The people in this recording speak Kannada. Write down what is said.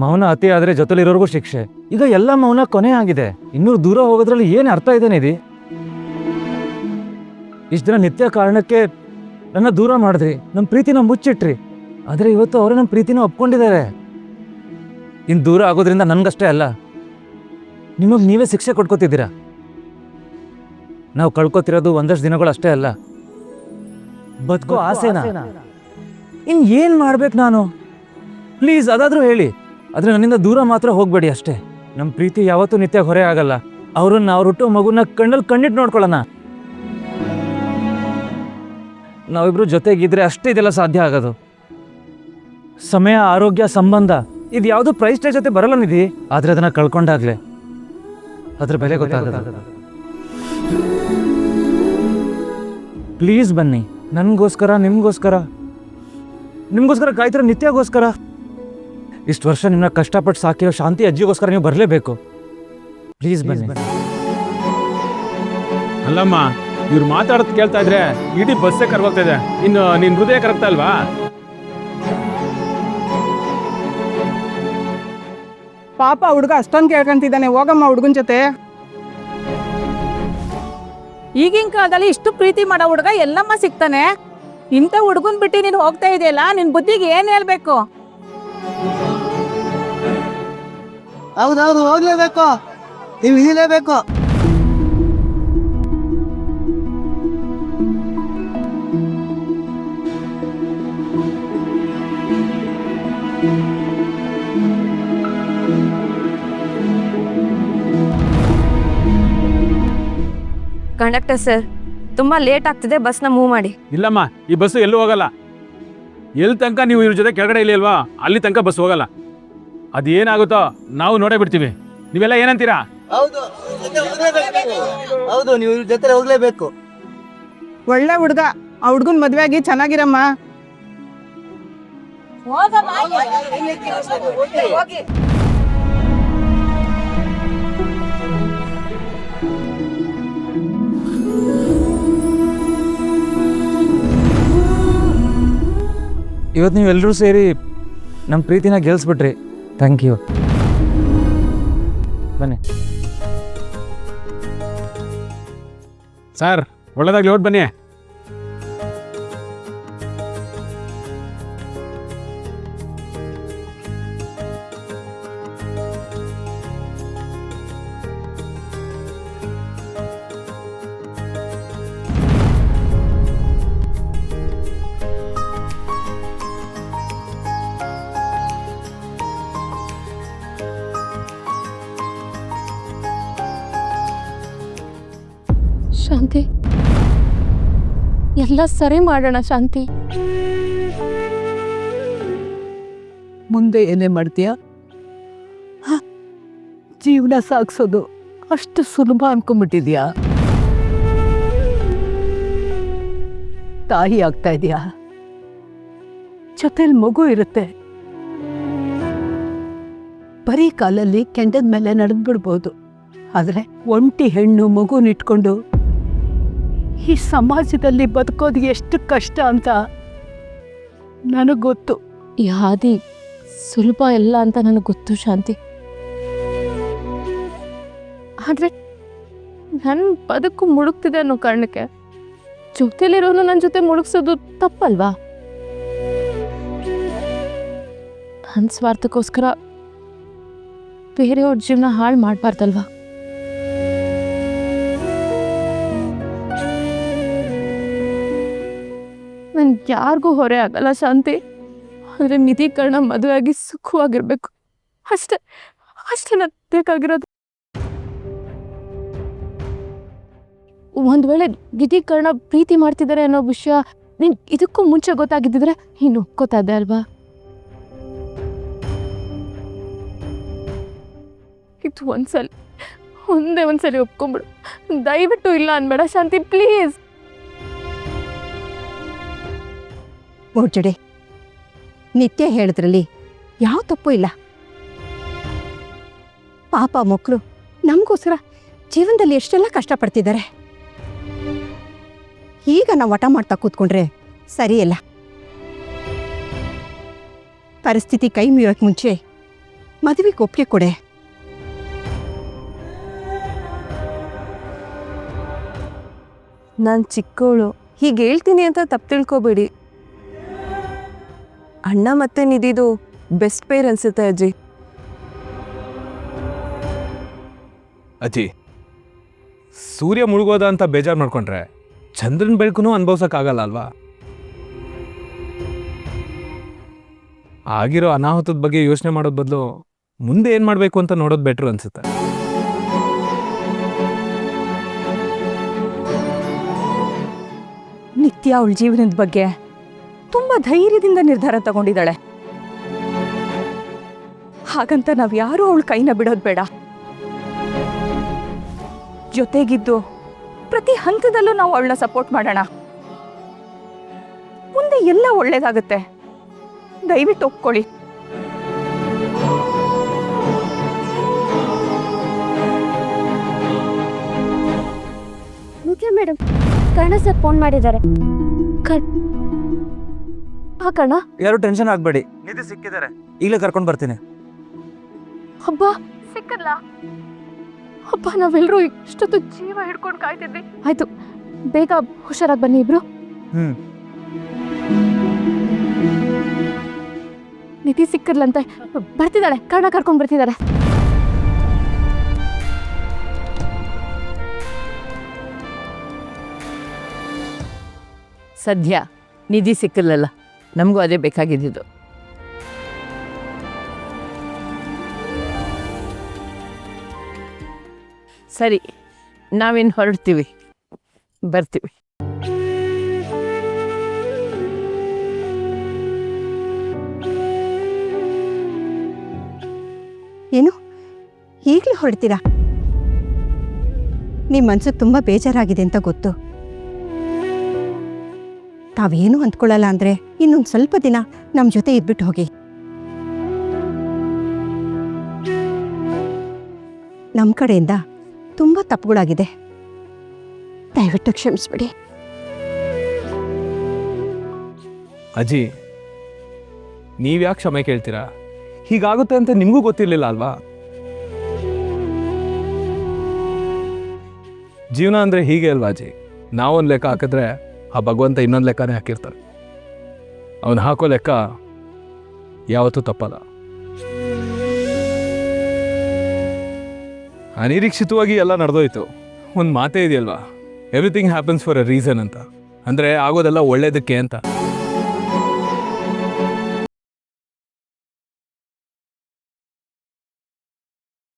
ಮೌನ ಅತಿ ಆದರೆ ಜೊತೆಲಿರೋರ್ಗೂ ಶಿಕ್ಷೆ. ಈಗ ಎಲ್ಲ ಮೌನ ಕೊನೆ ಆಗಿದೆ. ಇನ್ನೂ ದೂರ ಹೋಗೋದ್ರಲ್ಲಿ ಏನು ಅರ್ಥ ಇದೆ ನಿಧಿ? ಇಷ್ಟು ದಿನ ನಿತ್ಯ ಕಾರಣಕ್ಕೆ ನನ್ನ ದೂರ ಮಾಡಿದ್ರಿ, ನಮ್ಮ ಪ್ರೀತಿನ ಮುಚ್ಚಿಟ್ರಿ. ಆದರೆ ಇವತ್ತು ಅವರು ನಮ್ಮ ಪ್ರೀತಿನ ಒಪ್ಕೊಂಡಿದ್ದಾರೆ. ಇನ್ನು ದೂರ ಆಗೋದ್ರಿಂದ ನನಗಷ್ಟೇ ಅಲ್ಲ, ನಿಮಗೆ ನೀವೇ ಶಿಕ್ಷೆ ಕೊಟ್ಕೋತಿದ್ದೀರಾ. ನಾವು ಕಳ್ಕೊತಿರೋದು ಒಂದಷ್ಟು ದಿನಗಳು ಅಷ್ಟೇ ಅಲ್ಲ, ಬದುಕೋ ಆಸೆನಾ. ಇನ್ನು ಏನು ಮಾಡ್ಬೇಕು ನಾನು? ಪ್ಲೀಸ್ ಅದಾದರೂ ಹೇಳಿ. ಆದರೆ ನನ್ನಿಂದ ದೂರ ಮಾತ್ರ ಹೋಗಬೇಡಿ ಅಷ್ಟೇ. ನಮ್ಮ ಪ್ರೀತಿ ಯಾವತ್ತೂ ನಿತ್ಯ ಹೊರೆ ಆಗಲ್ಲ. ಅವ್ರನ್ನ ಅವ್ರು ಹುಟ್ಟೋ ಮಗುನ ಕಣ್ಣಲ್ಲಿ ಕಣ್ಣಿಟ್ಟು ನೋಡ್ಕೊಳ್ಳೋಣ. ನಾವಿಬ್ರು ಜೊತೆಗಿದ್ರೆ ಅಷ್ಟೇ ಇದೆಲ್ಲ ಸಾಧ್ಯ ಆಗೋದು. ಸಮಯ, ಆರೋಗ್ಯ, ಸಂಬಂಧ ಇದು ಯಾವುದು ಪ್ರೈಸ್ ಟ್ಯಾಗ್ ಜೊತೆ ಬರಲ್ಲ ನಿಧಿ. ಆದರೆ ಅದನ್ನು ಕಳ್ಕೊಂಡಾಗ್ಲೇ ಅದ್ರ ಬೆಲೆ ಗೊತ್ತಾಗದು. ಪ್ಲೀಸ್ ಬನ್ನಿ, ನನಗೋಸ್ಕರ, ನಿಮ್ಗೋಸ್ಕರ ಕಾಯ್ತಿರೋ ನಿತ್ಯಗೋಸ್ಕರ. ಇಷ್ಟು ವರ್ಷ ನಿಮ್ಮನ್ನ ಕಷ್ಟಪಟ್ಟು ಸಾಕಿರೋ ಶಾಂತಿ ಅಜ್ಜಿಗೋಸ್ಕರ ನೀವು ಬರಲೇಬೇಕು. ಪ್ಲೀಸ್ ಬನ್ನಿ. ಅಲ್ಲಮ್ಮ, ಇವ್ರು ಮಾತಾಡೋದು ಕೇಳ್ತಾ ಇದ್ರೆ ಇಡೀ ಬಸ್ಸೇ ಕರ್ಗೋಗ್ತಾ ಇದೆ. ಇನ್ನು ನಿನ್ ಹೃದಯ ಕರಗ್ತಾ ಅಲ್ವಾ? ಪಾಪ ಹುಡುಗ ಅಷ್ಟೊಂದು ಕೇಳ್ಕೊಂತಿದ್ದಾನೆ, ಹೋಗಮ್ಮ ಹುಡುಗನ ಜೊತೆ. ಈಗಿನ ಕಾಲದಲ್ಲಿ ಇಷ್ಟು ಪ್ರೀತಿ ಮಾಡೋ ಹುಡುಗ ಎಲ್ಲಮ್ಮ ಸಿಗ್ತಾನೆ. ಇಂಥ ಹುಡುಗನ್ ಬಿಟ್ಟು ನೀನು ಹೋಗ್ತಾ ಇದೆಯಲ್ಲ, ನಿನ್ ಬುದ್ಧಿಗೆ ಏನ್ ಹೇಳ್ಬೇಕು? ಹೌದೌದು, ಹೋಗ್ಲೇಬೇಕು, ನೀವು ಇಳಿಲೇಬೇಕು. ಕಂಡಕ್ಟರ್ ಸರ್, ತುಂಬಾ ಲೇಟ್ ಆಗ್ತಿದೆ, ಬಸ್ನ ಮೂವ್ ಮಾಡಿ. ಇಲ್ಲಮ್ಮ, ಈ ಬಸ್ಸು ಎಲ್ಲೂ ಹೋಗಲ್ಲ. ಎಲ್ಲಿ ತನಕ ನೀವು ಇವ್ರ ಜೊತೆ ಕೆಳಗಡೆ ಇಲ್ಲಿ ಅಲ್ವಾ, ಅಲ್ಲಿ ತನಕ ಬಸ್ ಹೋಗಲ್ಲ. ಅದೇನಾಗುತ್ತೋ ನಾವು ನೋಡೇ ಬಿಡ್ತೀವಿ. ನೀವೆಲ್ಲ ಏನಂತೀರಾ? ಹೌದು, ನೀವು ಇವ್ರ ಜೊತೆ ಹೋಗ್ಲೇಬೇಕು. ಒಳ್ಳೆ ಹುಡುಗ, ಆ ಹುಡುಗನ ಮದುವೆ ಆಗಿ ಚೆನ್ನಾಗಿರಮ್ಮ. ಇವತ್ತು ನೀವೆಲ್ಲರೂ ಸೇರಿ ನಮ್ಮ ಪ್ರೀತಿನ ಗೆಲ್ಲಿಸ್ಬಿಟ್ರಿ. Thank you. ಬನ್ನಿ ಸರ್, ಒಳ್ಳೆದಾಗ್ಲಿ, ಹೊರಟು ಬನ್ನಿ. ಶಾಂತಿ, ಎಲ್ಲ ಸರಿ ಮಾಡೋಣ ಶಾಂತಿ. ಮುಂದೆ ಏನೇ ಮಾಡ್ತೀಯ? ಜೀವನ ಸಾಗಿಸೋದು ಅಷ್ಟು ಸುಲಭ ಅನ್ಕೊಂಡ್ಬಿಟ್ಟಿದ್ಯಾ? ತಾಯಿ ಆಗ್ತಾ ಇದೆಯಾ, ಜೊತೆಲಿ ಮಗು ಇರುತ್ತೆ. ಬರೀ ಕಾಲಲ್ಲಿ ಕೆಂಡದ ಮೇಲೆ ನಡೆದ್ಬಿಡ್ಬೋದು. ಆದರೆ ಒಂಟಿ ಹೆಣ್ಣು ಮಗುನಿಟ್ಕೊಂಡು ಈ ಸಮಾಜದಲ್ಲಿ ಬದುಕೋದು ಎಷ್ಟು ಕಷ್ಟ ಅಂತ ನನಗೆ ಗೊತ್ತು. ಈ ಹಾದಿ ಸುಲಭ ಇಲ್ಲ ಅಂತ ನನಗೆ ಗೊತ್ತು ಶಾಂತಿ. ಆದರೆ ನನ್ನ ಬದುಕು ಮುಳುಗ್ತಿದೆ ಅನ್ನೋ ಕಾರಣಕ್ಕೆ ಜೊತೆಲಿರೋನು ನನ್ನ ಜೊತೆ ಮುಳುಗ್ಸೋದು ತಪ್ಪಲ್ವಾ? ನನ್ನ ಸ್ವಾರ್ಥಕ್ಕೋಸ್ಕರ ಬೇರೆಯವ್ರ ಜೀವನ ಹಾಳು ಮಾಡಬಾರ್ದಲ್ವಾ? ನಾನು ಯಾರಿಗೂ ಹೊರೆ ಆಗಲ್ಲ ಶಾಂತಿ. ಆದರೆ ನಿಧೀಕರಣ ಮದುವೆ ಆಗಿ ಸುಖವಾಗಿರ್ಬೇಕು, ಅಷ್ಟೇ ನಾನು ಬೇಕಾಗಿರೋದು. ಒಂದು ವೇಳೆ ನಿಧೀಕರಣ ಪ್ರೀತಿ ಮಾಡ್ತಿದ್ದಾರೆ ಅನ್ನೋ ವಿಷಯ ನೀನು ಇದಕ್ಕೂ ಮುಂಚೆ ಗೊತ್ತಾಗಿದ್ದಿದ್ರೆ ನೀನು ಒಪ್ಕೋತಾ ಇದ್ದೆ ಅಲ್ವಾ? ಇದು ಒಂದೇ ಒಂದ್ಸಲಿ ಒಪ್ಕೊಂಬಿಡು. ದಯವಿಟ್ಟು ಇಲ್ಲ ಅನ್ಬೇಡ ಶಾಂತಿ, ಪ್ಲೀಸ್. ಓಡ್ಜಡೆ, ನಿತ್ಯ ಹೇಳಿದ್ರಲ್ಲಿ ಯಾವ ತಪ್ಪು ಇಲ್ಲ. ಪಾಪ ಮಕ್ಕಳು ನಮಗೋಸ್ಕರ ಜೀವನದಲ್ಲಿ ಎಷ್ಟೆಲ್ಲ ಕಷ್ಟಪಡ್ತಿದ್ದಾರೆ. ಈಗ ನಾವು ಹಠ ಮಾಡ್ತಾ ಕೂತ್ಕೊಂಡ್ರೆ ಸರಿಯಲ್ಲ. ಪರಿಸ್ಥಿತಿ ಕೈ ಮೀರೋಕ್ಕೆ ಮುಂಚೆ ಮದುವೆಗೆ ಒಪ್ಪಿಗೆ ಕೊಡೆ. ನಾನು ಚಿಕ್ಕವಳು, ಹೀಗೆ ಹೇಳ್ತೀನಿ ಅಂತ ತಪ್ಪು ತಿಳ್ಕೊಬೇಡಿ. ಅಣ್ಣ ಮತ್ತೆ ನಿಧಿದು ಬೆಸ್ಟ್ ಪೇರ್ ಅನ್ಸುತ್ತೆ ಅಜ್ಜಿ. ಅಜ್ಜಿ, ಸೂರ್ಯ ಮುಳುಗೋದ ಅಂತ ಬೇಜಾರು ಮಾಡ್ಕೊಂಡ್ರೆ ಚಂದ್ರನ ಬೆಳಕೂ ಅನುಭವ್ಸೋಕ್ಕಾಗಲ್ಲ ಅಲ್ವಾ? ಆಗಿರೋ ಅನಾಹುತದ ಬಗ್ಗೆ ಯೋಚನೆ ಮಾಡೋದ್ ಬದಲು ಮುಂದೆ ಏನು ಮಾಡಬೇಕು ಅಂತ ನೋಡೋದು ಬೆಟ್ರು ಅನ್ಸುತ್ತೆ. ನಿತ್ಯ ಅವಳ ಜೀವನದ ಬಗ್ಗೆ ತುಂಬ ಧೈರ್ಯದಿಂದ ನಿರ್ಧಾರ ತಗೊಂಡಿದ್ದಾಳೆ. ಹಾಗಂತ ನಾವು ಯಾರೂ ಅವಳ ಕೈನ ಬಿಡೋದು ಬೇಡ. ಜೊತೆಗಿದ್ದು ಪ್ರತಿ ಹಂತದಲ್ಲೂ ನಾವು ಅವಳನ್ನ ಸಪೋರ್ಟ್ ಮಾಡೋಣ. ಮುಂದೆ ಎಲ್ಲ ಒಳ್ಳೇದಾಗುತ್ತೆ. ದಯವಿಟ್ಟು ಒಪ್ಕೊಳ್ಳಿ. Okay madam, Karna sir phone ಮಾಡಿದ್ದಾರೆ. ಹಾ ಕರ್ಣ. ಯಾರು ಟೆನ್ಷನ್ ಆಗಬೇಡಿ, ನಿಧಿ ಸಿಕ್ಕಿದ್ದಾರೆ, ಈಗಲೇ ಕರ್ಕೊಂಡು ಬರ್ತೀನಿ. ಹಬ್ಬ ಸಿಕ್ಕಲ್ಲ. ಹಬ್ಬ ನಾವೆಲ್ಲರೂ ಇಷ್ಟೊತ್ತು ಜೀವ ಹಿಡ್ಕೊಂಡು ಕಾಯ್ತಿದ್ವಿ. ಆಯ್ತು, ಬೇಗ ಹುಷಾರಾಗಿ ಬನ್ನಿ ಇಬ್ರು. ನಿಧಿ ಸಿಕ್ಕಿರ್ಲಂತೆ, ಬರ್ತಿದ್ದಾಳೆ. ಕರ್ಣ ಕರ್ಕೊಂಡು ಬರ್ತಿದ್ದಾರೆ. ಸದ್ಯ ನಿಧಿ ಸಿಕ್ಕಿರಲಿಲ್ಲ, ನಮಗೂ ಅದೇ ಬೇಕಾಗಿದ್ದು. ಸರಿ, ನಾವಿನ್ನು ಹೊರಡ್ತೀವಿ, ಬರ್ತೀವಿ. ಏನು ಈಗಲೇ ಹೊರಡ್ತೀರಾ? ನಿಮ್ಮ ಮನಸ್ಸು ತುಂಬ ಬೇಜಾರಾಗಿದೆ ಅಂತ ಗೊತ್ತು. ತಾವೇನು ಅಂದ್ಕೊಳ್ಳಲ್ಲ ಅಂದರೆ ಇನ್ನೊಂದು ಸ್ವಲ್ಪ ದಿನ ನಮ್ಮ ಜೊತೆ ಇದ್ಬಿಟ್ಟು ಹೋಗಿ. ನಮ್ಮ ಕಡೆಯಿಂದ ತುಂಬ ತಪ್ಪುಗಳಾಗಿದೆ, ದಯವಿಟ್ಟು ಕ್ಷಮಿಸ್ಬಿಡಿ. ಅಜ್ಜಿ, ನೀವ್ಯಾಕೆ ಕ್ಷಮೆ ಕೇಳ್ತೀರಾ? ಹೀಗಾಗುತ್ತೆ ಅಂತ ನಿಮಗೂ ಗೊತ್ತಿರಲಿಲ್ಲ ಅಲ್ವಾ? ಜೀವನ ಅಂದರೆ ಹೀಗೆ ಅಲ್ವಾ ಅಜ್ಜಿ? ನಾವೊಂದು ಲೆಕ್ಕ ಹಾಕಿದ್ರೆ ಆ ಭಗವಂತ ಇನ್ನೊಂದು ಲೆಕ್ಕನೇ ಹಾಕಿರ್ತಾರೆ. ಅವನು ಹಾಕೋ ಲೆಕ್ಕ ಯಾವತ್ತೂ ತಪ್ಪಲ್ಲ. ಅನಿರೀಕ್ಷಿತವಾಗಿ ಎಲ್ಲ ನಡೆದೋಯ್ತು. ಒಂದು ಮಾತೇ ಇದೆಯಲ್ವಾ, everything happens for a reason ಅಂತ. ಅಂದರೆ ಆಗೋದೆಲ್ಲ ಒಳ್ಳೇದಕ್ಕೆ ಅಂತ.